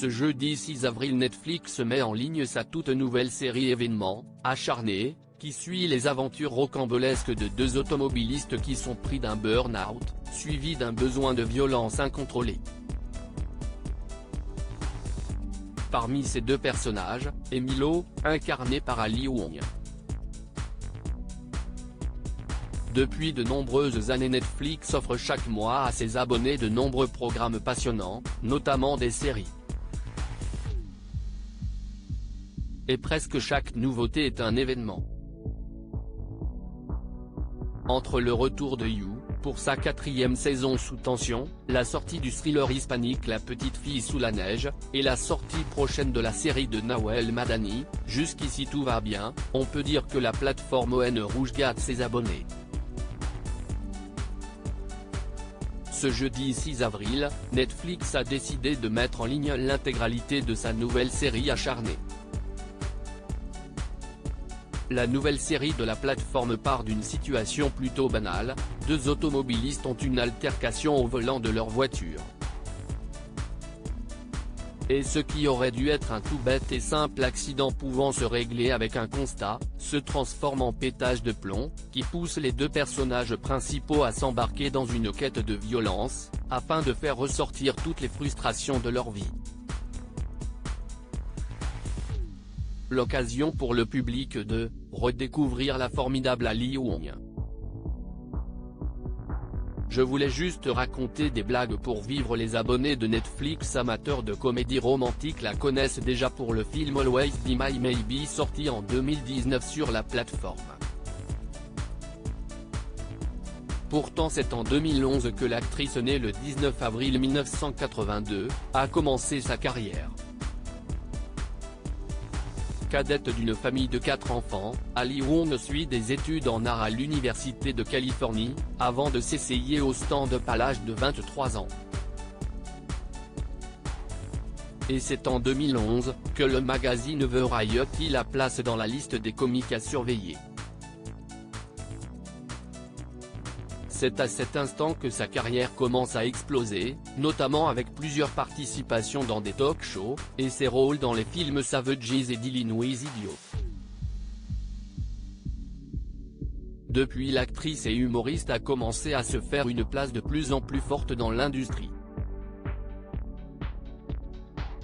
Ce jeudi 6 avril, Netflix met en ligne sa toute nouvelle série événement, Acharné, qui suit les aventures rocambolesques de deux automobilistes qui sont pris d'un burn-out, suivi d'un besoin de violence incontrôlé. Parmi ces deux personnages, Emilio, incarné par Ali Wong. Depuis de nombreuses années, Netflix offre chaque mois à ses abonnés de nombreux programmes passionnants, notamment des séries. Et presque chaque nouveauté est un événement. Entre le retour de You, pour sa 4e saison sous tension, la sortie du thriller hispanique La Petite Fille sous la neige, et la sortie prochaine de la série de Nawel Madani, Jusqu'ici tout va bien, on peut dire que la plateforme ON Rouge gâte ses abonnés. Ce jeudi 6 avril, Netflix a décidé de mettre en ligne l'intégralité de sa nouvelle série Acharné. La nouvelle série de la plateforme part d'une situation plutôt banale, deux automobilistes ont une altercation au volant de leur voiture. Et ce qui aurait dû être un tout bête et simple accident pouvant se régler avec un constat, se transforme en pétage de plomb, qui pousse les deux personnages principaux à s'embarquer dans une quête de violence, afin de faire ressortir toutes les frustrations de leur vie. L'occasion pour le public de redécouvrir la formidable Ali Wong. Je voulais juste raconter des blagues pour vivre. Les abonnés de Netflix amateurs de comédie romantique la connaissent déjà pour le film Always Be My Maybe sorti en 2019 sur la plateforme. Pourtant c'est en 2011 que l'actrice née le 19 avril 1982, a commencé sa carrière. Cadette d'une famille de 4 enfants, Ali Wong suit des études en art à l'Université de Californie, avant de s'essayer au stand-up à l'âge de 23 ans. Et c'est en 2011, que le magazine Variety la place dans la liste des comiques à surveiller. C'est à cet instant que sa carrière commence à exploser, notamment avec plusieurs participations dans des talk-shows, et ses rôles dans les films Savages et d'Illinois Idiot. Depuis, l'actrice et humoriste a commencé à se faire une place de plus en plus forte dans l'industrie.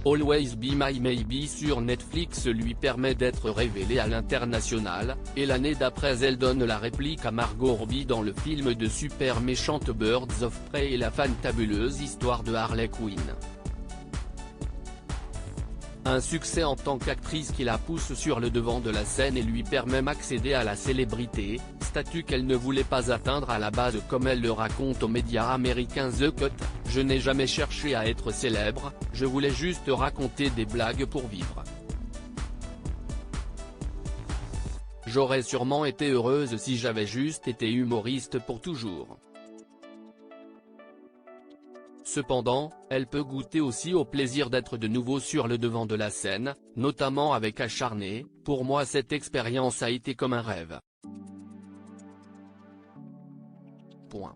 Always Be My Maybe sur Netflix lui permet d'être révélée à l'international, et l'année d'après elle donne la réplique à Margot Robbie dans le film de super méchante Birds of Prey et la fantabuleuse histoire de Harley Quinn. Un succès en tant qu'actrice qui la pousse sur le devant de la scène et lui permet d'accéder à la célébrité, statut qu'elle ne voulait pas atteindre à la base comme elle le raconte aux médias américains The Cut. Je n'ai jamais cherché à être célèbre, je voulais juste raconter des blagues pour vivre. J'aurais sûrement été heureuse si j'avais juste été humoriste pour toujours. Cependant, elle peut goûter aussi au plaisir d'être de nouveau sur le devant de la scène, notamment avec Acharné. Pour moi cette expérience a été comme un rêve. Point.